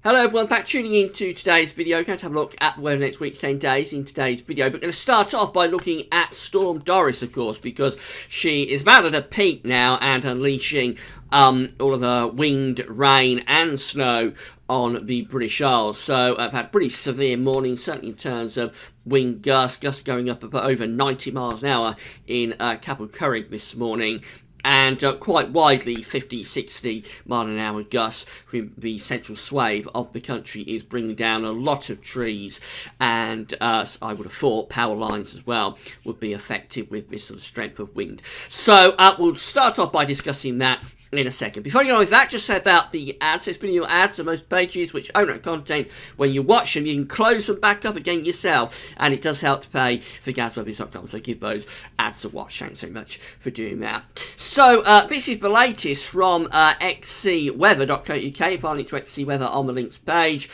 Hello everyone, back tuning into today's video. We're going to have a look at the weather next week's 10 days in today's video. But we're going to start off by looking at Storm Doris, of course, because she is about at a peak now and unleashing all of her wind, rain and snow on the British Isles. So I've had a pretty severe morning, certainly in terms of wind gusts going up over 90 miles an hour in Capel Curragh this morning. And quite widely, 50, 60 mile an hour gusts from the central swathe of the country is bringing down a lot of trees, and I would have thought power lines as well would be affected with this sort of strength of wind. So we'll start off by discussing that in a second. Before you go on with that, just say about the ads. There's been your ads on most pages which own that content. When you watch them, you can close them back up again yourself, and it does help to pay for gaswebbies.com. So give those ads a watch. Thanks so much for doing that. So this is the latest from xcweather.co.uk. Find it to XC Weather on the links page.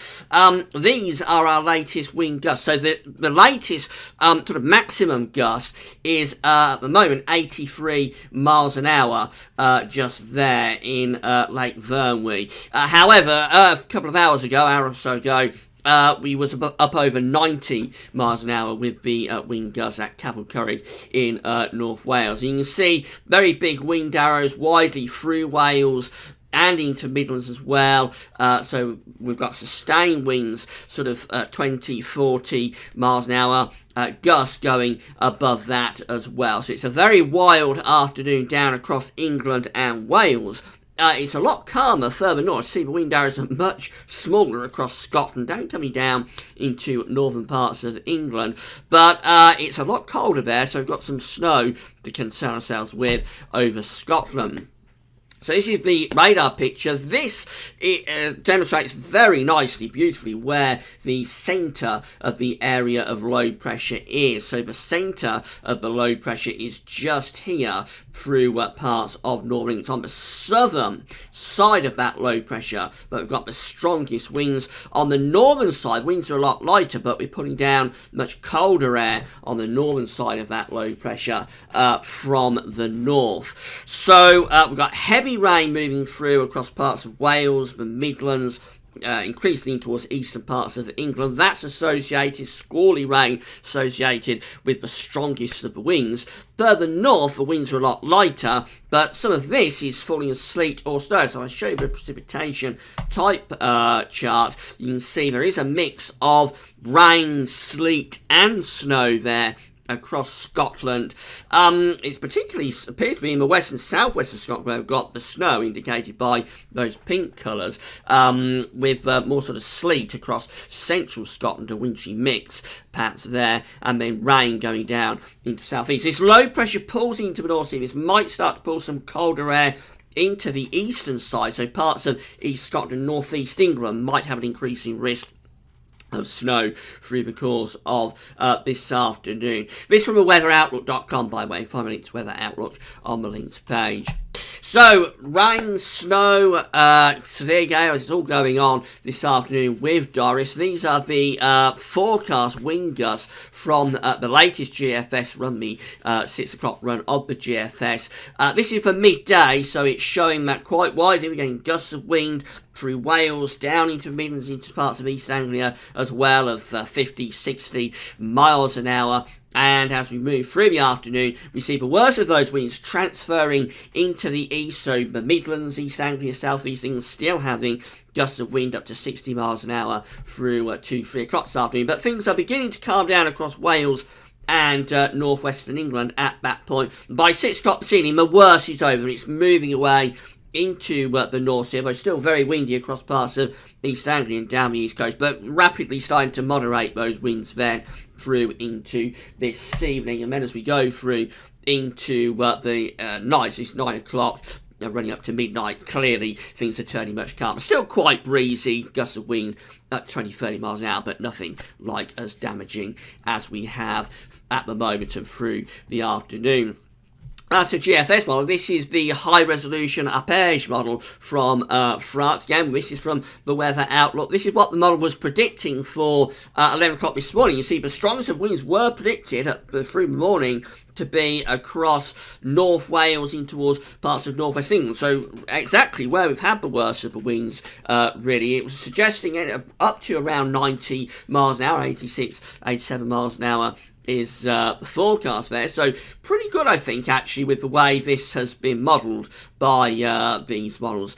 These are our latest wind gusts. So the latest sort of maximum gust is at the moment 83 miles an hour just there in Lake Vyrnwy. However, a couple of hours ago, hour or so ago, we was up over 90 miles an hour with the wind gusts at Capel Curragh in North Wales. You can see very big wind arrows widely through Wales and into Midlands as well. So we've got sustained winds, sort of 20, 40 miles an hour, gusts going above that as well. So it's a very wild afternoon down across England and Wales. It's a lot calmer further north. See, the wind arrows are much smaller across Scotland, down coming down into northern parts of England. But it's a lot colder there, so we've got some snow to concern ourselves with over Scotland. So this is the radar picture. This demonstrates very nicely, beautifully, where the centre of the area of low pressure is. So the centre of the low pressure is just here through parts of Northern England. It's on the southern side of that low pressure, but we've got the strongest winds. On the northern side, winds are a lot lighter, but we're putting down much colder air on the northern side of that low pressure from the north. So we've got heavy rain moving through across parts of Wales, the Midlands, increasingly towards eastern parts of England. That's associated, squally rain associated with the strongest of the winds. Further north, the winds are a lot lighter, but some of this is falling as sleet or snow. So I'll show you the precipitation type chart. You can see there is a mix of rain, sleet and snow there across Scotland. It's particularly appears to be in the west and southwest of Scotland where we've got the snow indicated by those pink colours, with more sort of sleet across central Scotland, a wintry mix perhaps there, and then rain going down into southeast. This low pressure pulls into the North Sea. This might start to pull some colder air into the eastern side, so parts of East Scotland, North East England might have an increasing risk of snow through the course of this afternoon. This from weatheroutlook.com, by the way. 5 minutes weather outlook on the links page. So, rain, snow, severe gales, it's all going on this afternoon with Doris. These are the forecast wind gusts from the latest GFS run, the 6 o'clock run of the GFS. This is for midday, so it's showing that quite widely. We're getting gusts of wind through Wales, down into Midlands, into parts of East Anglia as well, of 50, 60 miles an hour. And as we move through the afternoon, we see the worst of those winds transferring into the east. So the Midlands, East Anglia, South East England still having gusts of wind up to 60 miles an hour through 2, 3 o'clock this afternoon. But things are beginning to calm down across Wales and northwestern England at that point. By 6 o'clock this evening, the worst is over. It's moving away into the North Sea, but still very windy across parts of East Anglia and down the east coast, but rapidly starting to moderate those winds then through into this evening. And then as we go through into the night, so it's 9 o'clock, running up to midnight, clearly things are turning much calmer. Still quite breezy, gusts of wind at 20, 30 miles an hour, but nothing like as damaging as we have at the moment and through the afternoon. That's a GFS model. This is the high-resolution Apage model from France. Again, this is from the Weather Outlook. This is what the model was predicting for 11 o'clock this morning. You see, the strongest of winds were predicted through the morning to be across North Wales in towards parts of North West England. So exactly where we've had the worst of the winds, really. It was suggesting up to around 90 miles an hour, 86, 87 miles an hour is the forecast there. So pretty good, I think, actually, with the way this has been modelled by these models,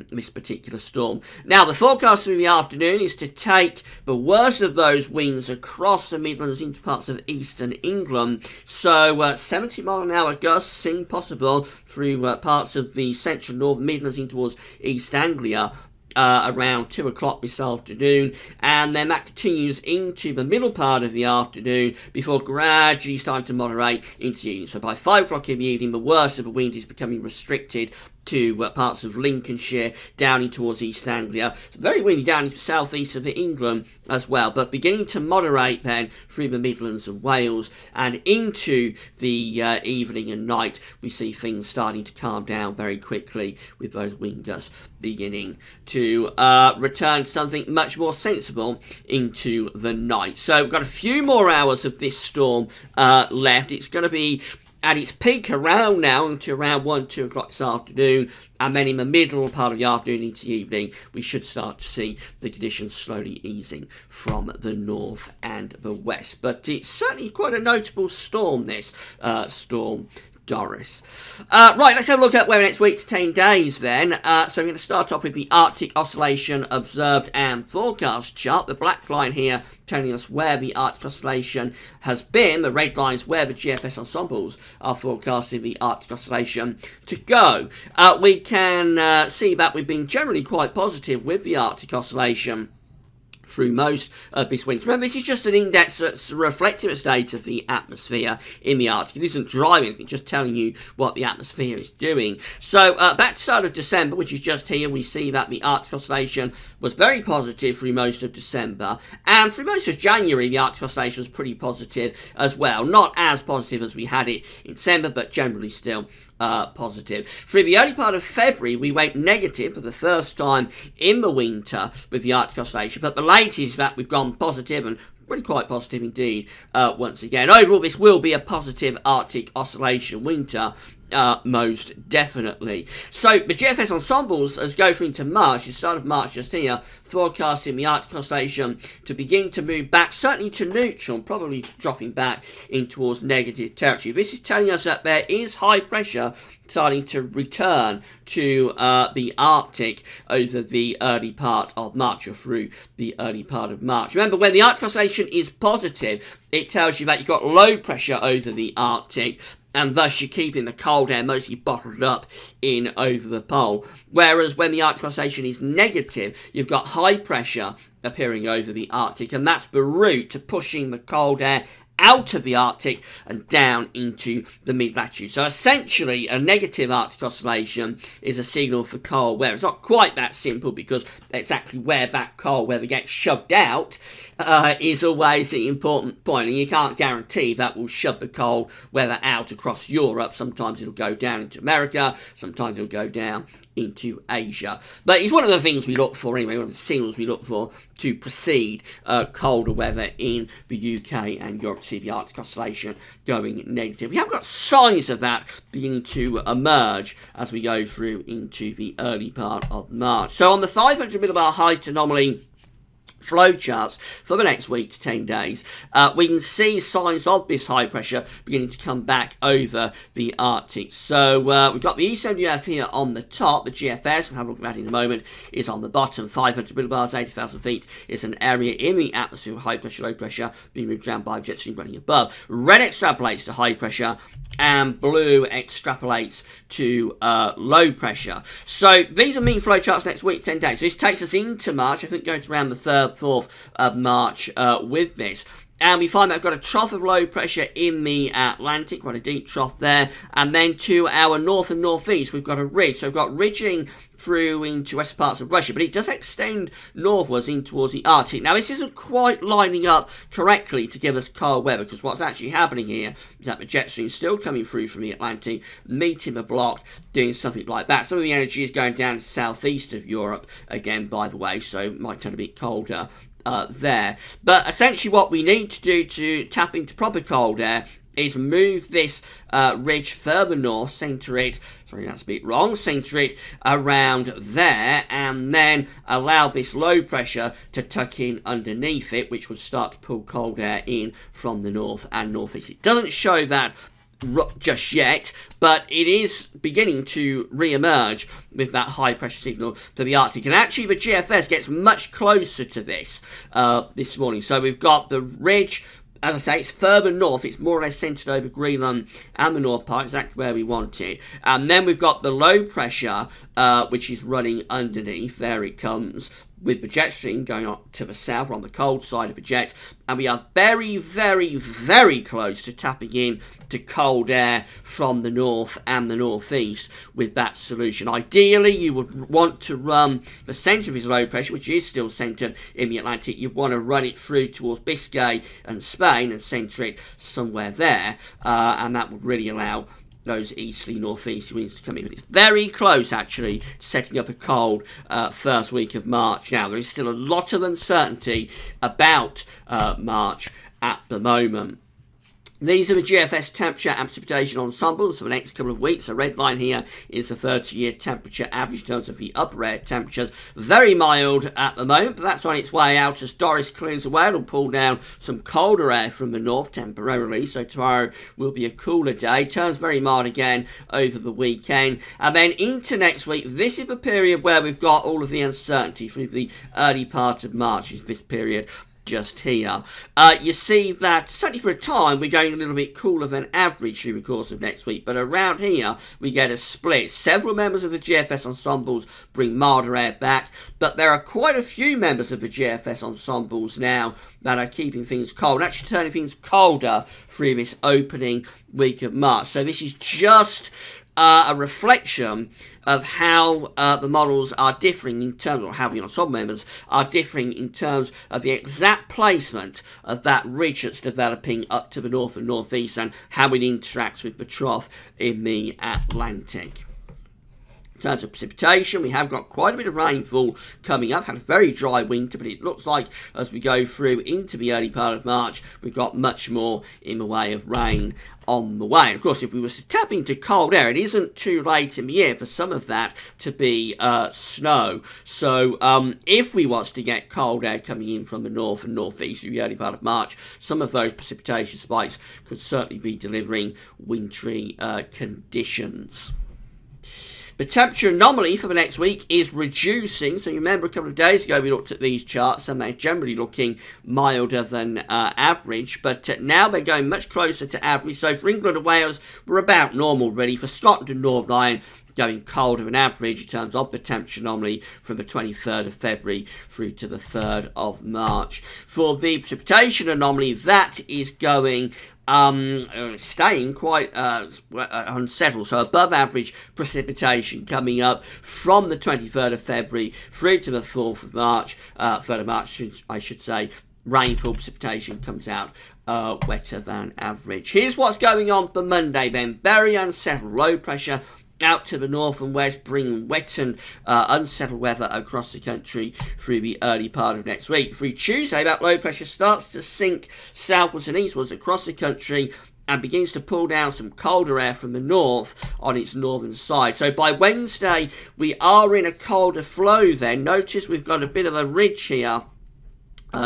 this particular storm. Now, the forecast through the afternoon is to take the worst of those winds across the Midlands into parts of eastern England. So 70 mile an hour gusts seem possible through parts of the central northern Midlands in towards East Anglia. Around 2 o'clock this afternoon, and then that continues into the middle part of the afternoon before gradually starting to moderate into the evening. So by 5 o'clock in the evening, the worst of the wind is becoming restricted to parts of Lincolnshire, down in towards East Anglia. Very windy down into southeast of England as well, but beginning to moderate then through the Midlands of Wales, and into the evening and night we see things starting to calm down very quickly, with those wind gusts beginning to return to something much more sensible into the night. So we've got a few more hours of this storm left. It's going to be at its peak around now until around 1, 2 o'clock this afternoon, and then in the middle part of the afternoon into the evening, we should start to see the conditions slowly easing from the north and the west. But it's certainly quite a notable storm, this storm Doris. Right, let's have a look at weather next week to 10 days then. So we're going to start off with the Arctic Oscillation Observed and Forecast chart. The black line here telling us where the Arctic Oscillation has been. The red line is where the GFS ensembles are forecasting the Arctic Oscillation to go. We can see that we've been generally quite positive with the Arctic Oscillation through most of this winter. Remember, this is just an index that's reflecting a state of the atmosphere in the Arctic. It isn't driving anything, just telling you what the atmosphere is doing. So back to start of December, which is just here, we see that the Arctic Oscillation was very positive through most of December, and through most of January the Arctic Oscillation was pretty positive as well. Not as positive as we had it in December, but generally still positive. Through the early part of February, we went negative for the first time in the winter with the Arctic Oscillation, but the latest that we've gone positive, and really quite positive indeed, once again. Overall, this will be a positive Arctic Oscillation winter, most definitely. So the GFS ensembles, as go through into March, the start of March just here, forecasting the Arctic Oscillation to begin to move back, certainly to neutral, probably dropping back in towards negative territory. This is telling us that there is high pressure starting to return to the Arctic over the early part of March, or through the early part of March. Remember, when the Arctic Oscillation is positive, it tells you that you've got low pressure over the Arctic, and thus you're keeping the cold air mostly bottled up in over the pole. Whereas when the Arctic Oscillation is negative, you've got high pressure appearing over the Arctic, and that's the route to pushing the cold air out of the Arctic and down into the mid-latitude. So essentially, a negative Arctic Oscillation is a signal for cold weather. It's not quite that simple, because exactly where that cold weather gets shoved out is always the important point, and you can't guarantee that will shove the cold weather out across Europe. Sometimes it'll go down into America, sometimes it'll go down into Asia. But it's one of the things we look for anyway, one of the signals we look for to precede colder weather in the UK and Europe, to see the Arctic Oscillation going negative. We have got signs of that beginning to emerge as we go through into the early part of March. So on the 500 millibar height anomaly flow charts for the next week to 10 days, we can see signs of this high pressure beginning to come back over the Arctic. So we've got the ECMWF here on the top. The GFS, we'll have a look at that in a moment, is on the bottom. 500 millibars, 80,000 feet is an area in the atmosphere with high pressure, low pressure being moved around by jet stream running above. Red extrapolates to high pressure, and blue extrapolates to low pressure. So these are mean flow charts next week, 10 days. So this takes us into March, I think going to around the 3rd, 4th of March with this. And we find that we've got a trough of low pressure in the Atlantic, quite a deep trough there. And then to our north and northeast, we've got a ridge. So we've got ridging through into western parts of Russia, but it does extend northwards in towards the Arctic. Now, this isn't quite lining up correctly to give us cold weather, because what's actually happening here is that the jet stream is still coming through from the Atlantic, meeting the block, doing something like that. Some of the energy is going down to the southeast of Europe, again, by the way, so it might turn a bit colder there. But essentially what we need to do to tap into proper cold air is move this ridge further north, centre it around there, and then allow this low pressure to tuck in underneath it, which would start to pull cold air in from the north and northeast. It doesn't show that just yet, but it is beginning to re-emerge with that high pressure signal to the Arctic. And actually the GFS gets much closer to this this morning. So we've got the ridge, as I say, it's further north. It's more or less centred over Greenland and the North Pole, exactly where we want it. And then we've got the low pressure, which is running underneath. There it comes, with the jet stream going up to the south. We're on the cold side of the jet, and we are very, very, very close to tapping in to cold air from the north and the northeast with that solution. Ideally, you would want to run the centre of his low pressure, which is still centred in the Atlantic. You'd want to run it through towards Biscay and Spain and centre it somewhere there, and that would really allow those easterly northeast winds to come in. But it's very close, actually, to setting up a cold first week of March. Now, there is still a lot of uncertainty about March at the moment. These are the GFS temperature and precipitation ensembles for the next couple of weeks. The red line here is the 30-year temperature average in terms of the upper air temperatures. Very mild at the moment, but that's on its way out as Doris clears away. It'll pull down some colder air from the north temporarily, so tomorrow will be a cooler day. Turns very mild again over the weekend. And then into next week, this is the period where we've got all of the uncertainty through the early part of March, is this period just here. You see that certainly for a time we're going a little bit cooler than average through the course of next week, but around here we get a split. Several members of the GFS ensembles bring milder air back, but there are quite a few members of the GFS ensembles now that are keeping things cold, actually turning things colder through this opening week of March. So this is just a reflection of how the models are differing in terms, or how the ensemble members are differing in terms of the exact placement of that ridge that's developing up to the north and northeast, and how it interacts with the trough in the Atlantic. In terms of precipitation, we have got quite a bit of rainfall coming up. Had a very dry winter, but it looks like as we go through into the early part of March, we've got much more in the way of rain on the way. And of course, if we were to tap into cold air, it isn't too late in the year for some of that to be snow. So if we was to get cold air coming in from the north and northeast in the early part of March, some of those precipitation spikes could certainly be delivering wintry conditions. The temperature anomaly for the next week is reducing. So you remember a couple of days ago we looked at these charts and they're generally looking milder than average, but now they're going much closer to average. So for England and Wales, we're about normal really. For Scotland and Northern Ireland, going colder than average in terms of the temperature anomaly from the 23rd of February through to the 3rd of March. For the precipitation anomaly, that is going staying quite unsettled, so above average precipitation coming up from the 23rd of February through to the 4th of March, 3rd of March I should say. Rainfall precipitation comes out wetter than average. Here's what's going on for Monday then. Very unsettled, low pressure out to the north and west, bringing wet and unsettled weather across the country through the early part of next week. Through Tuesday, that low pressure starts to sink southwards and eastwards across the country and begins to pull down some colder air from the north on its northern side. So by Wednesday, we are in a colder flow then. Notice we've got a bit of a ridge here,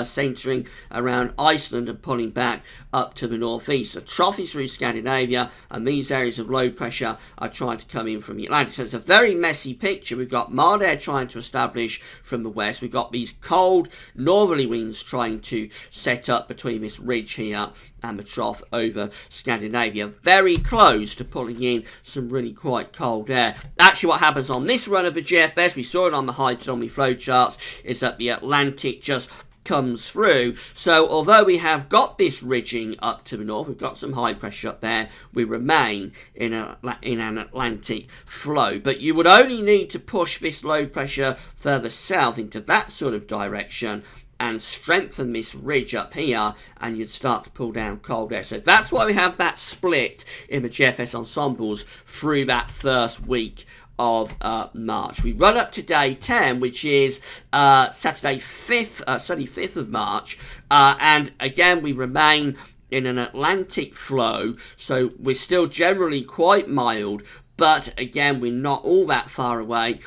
centering around Iceland and pulling back up to the northeast. The trough is through Scandinavia, and these areas of low pressure are trying to come in from the Atlantic. So it's a very messy picture. We've got mild air trying to establish from the west. We've got these cold northerly winds trying to set up between this ridge here and the trough over Scandinavia. Very close to pulling in some really quite cold air. Actually, what happens on this run of the GFS, we saw it on the high anomaly flow charts, is that the Atlantic just comes through. So although we have got this ridging up to the north, we've got some high pressure up there, we remain in an Atlantic flow. But you would only need to push this low pressure further south into that sort of direction and strengthen this ridge up here, and you'd start to pull down cold air. So that's why we have that split in the GFS ensembles through that first week of March. We run up to day 10, which is Saturday 5th of March, and again we remain in an Atlantic flow, so we're still generally quite mild, but again we're not all that far away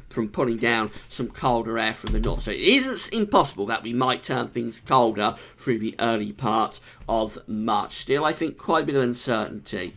from pulling down some colder air from the north. So it isn't impossible that we might turn things colder through the early part of March. Still, I think quite a bit of uncertainty.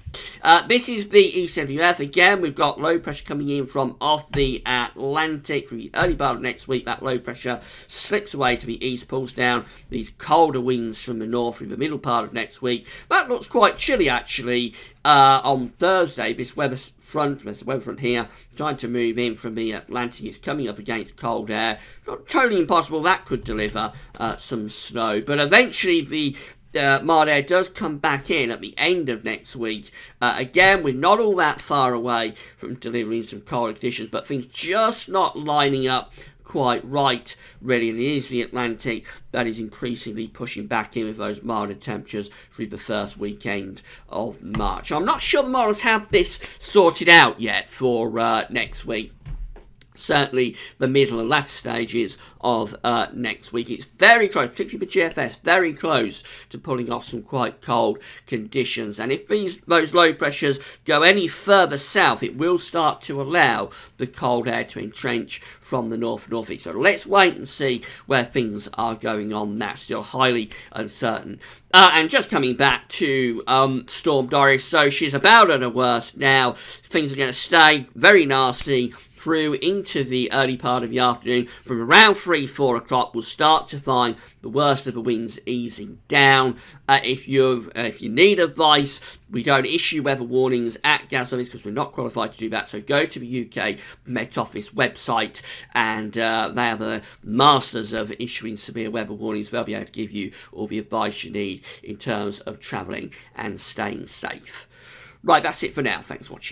This is the ECWF. Again, we've got low pressure coming in from off the Atlantic through the early part of next week. That low pressure slips away to the east, pulls down these colder winds from the north through the middle part of next week. That looks quite chilly, actually, on Thursday. This weather front here, trying to move in from the Atlantic. It's coming up against cold air. Not totally impossible that could deliver some snow, but eventually the mild air does come back in at the end of next week. Again, we're not all that far away from delivering some colder conditions, but things just not lining up quite right, really, and it is the Atlantic that is increasingly pushing back in with those milder temperatures through the first weekend of March. I'm not sure the models have this sorted out yet for next week. Certainly the middle and latter stages of next week. It's very close, particularly for GFS, very close to pulling off some quite cold conditions. And if those low pressures go any further south, it will start to allow the cold air to entrench from the north-northeast. So let's wait and see where things are going on. That's still highly uncertain. And just coming back to Storm Doris, so she's about at her worst now. Things are going to stay very nasty through into the early part of the afternoon. From around 3-4 o'clock, we'll start to find the worst of the winds easing down. If you need advice, we don't issue weather warnings at Gas Office because we're not qualified to do that. So go to the UK Met Office website, and they are the masters of issuing severe weather warnings. They'll be able to give you all the advice you need in terms of travelling and staying safe. Right, that's it for now. Thanks for watching.